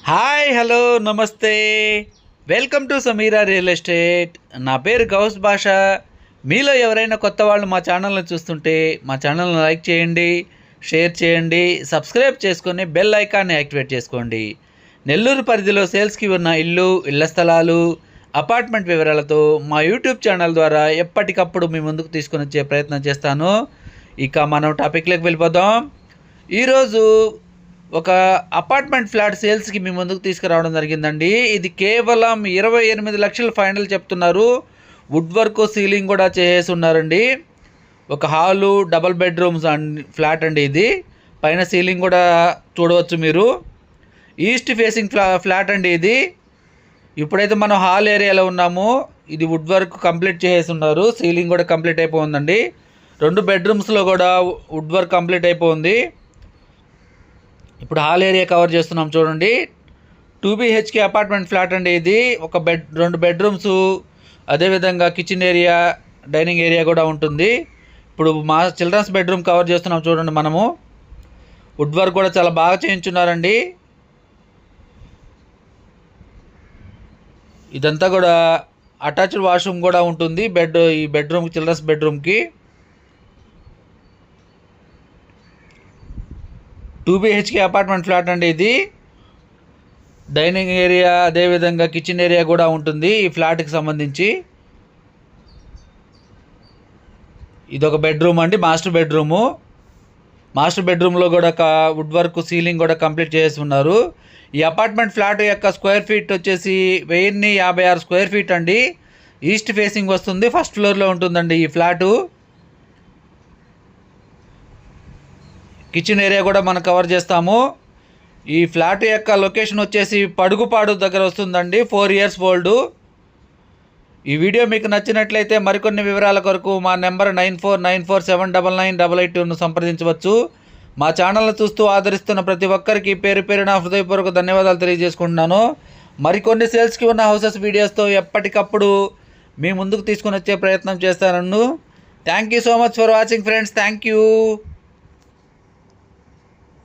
Hi hello నమస్తే welcome to Sameera real estate. నా పేరు గౌస్ భాషా. మీలో ఎవరైనా కొత్త వాళ్ళు మా ఛానల్ని చూస్తుంటే మా ఛానల్ని లైక్ చేయండి, షేర్ చేయండి, సబ్స్క్రైబ్ చేసుకొని బెల్ ఐకాన్ని యాక్టివేట్ చేసుకోండి. నెల్లూరు పరిధిలో సేల్స్కి ఉన్న ఇళ్ల స్థలాలు, అపార్ట్మెంట్ వివరాలతో మా యూట్యూబ్ ఛానల్ ద్వారా ఎప్పటికప్పుడు మీ ముందుకు తీసుకొని వచ్చే ప్రయత్నం చేస్తాను. ఇక మనం టాపిక్లోకి వెళ్ళిపోదాం. ఈరోజు ఒక అపార్ట్మెంట్ ఫ్లాట్ సేల్స్కి మీ ముందుకు తీసుకురావడం జరిగిందండి. ఇది కేవలం 28 లక్షలు ఫైనల్ చెప్తున్నారు. వుడ్ వర్క్, సీలింగ్ కూడా చేసేసి ఉన్నారండి. ఒక హాలు, డబల్ బెడ్రూమ్స్ ఫ్లాట్ అండి. ఇది పైన సీలింగ్ కూడా చూడవచ్చు మీరు. ఈస్ట్ ఫేసింగ్ ఫ్లాట్ అండి ఇది. ఇప్పుడైతే మనం హాల్ ఏరియాలో ఉన్నాము. ఇది వుడ్ వర్క్ కంప్లీట్ చేసేసి ఉన్నారు. సీలింగ్ కూడా కంప్లీట్ అయిపోయిందండి. 2 బెడ్రూమ్స్లో కూడా వుడ్ వర్క్ కంప్లీట్ అయిపోయింది. ఇప్పుడు హాల్ ఏరియా కవర్ చేస్తున్నాం చూడండి. 2 BHK అపార్ట్మెంట్ ఫ్లాట్ అండి ఇది. 2 బెడ్రూమ్స్, అదేవిధంగా కిచెన్ ఏరియా, డైనింగ్ ఏరియా కూడా ఉంటుంది. ఇప్పుడు మా చిల్డ్రన్స్ బెడ్రూమ్ కవర్ చేస్తున్నాం చూడండి మనము. వుడ్ వర్క్ కూడా చాలా బాగా చేయించున్నారండి. ఇదంతా కూడా అటాచ్డ్ వాష్రూమ్ కూడా ఉంటుంది ఈ బెడ్రూమ్, చిల్డ్రన్స్ బెడ్రూమ్కి. 2 BHK అపార్ట్మెంట్ ఫ్లాట్ అండి ఇది. డైనింగ్ ఏరియా, అదేవిధంగా కిచెన్ ఏరియా కూడా ఉంటుంది ఈ ఫ్లాట్కి సంబంధించి. ఇదొక బెడ్రూమ్ అండి, మాస్టర్ బెడ్రూము. మాస్టర్ బెడ్రూమ్లో కూడా వుడ్ వర్క్, సీలింగ్ కూడా కంప్లీట్ చేసి ఉన్నారు. ఈ అపార్ట్మెంట్ ఫ్లాట్ యొక్క స్క్వేర్ ఫీట్ వచ్చేసి 1056 స్క్వేర్ ఫీట్ అండి. ఈస్ట్ ఫేసింగ్ వస్తుంది, ఫస్ట్ ఫ్లోర్లో ఉంటుందండి ఈ ఫ్లాటు. కిచెన్ ఏరియా కూడా మనం కవర్ చేస్తాము. ఈ ఫ్లాట్ యొక్క లొకేషన్ వచ్చేసి పడుగుపాడు దగ్గర వస్తుందండి. 4 years ఓల్డ్. ఈ వీడియో మీకు నచ్చినట్లయితే మరికొన్ని వివరాల కొరకు మా నెంబర్ 9494799882ను సంప్రదించవచ్చు. మా ఛానల్ని చూస్తూ ఆదరిస్తున్న ప్రతి ఒక్కరికి పేరు పేరున హృదయపూర్వక ధన్యవాదాలు తెలియజేసుకుంటున్నాను. మరికొన్ని సేల్స్కి ఉన్న హౌసెస్ వీడియోస్తో ఎప్పటికప్పుడు మీ ముందుకు తీసుకుని వచ్చే ప్రయత్నం చేస్తాను. Thank you so much for watching friends. Thank you.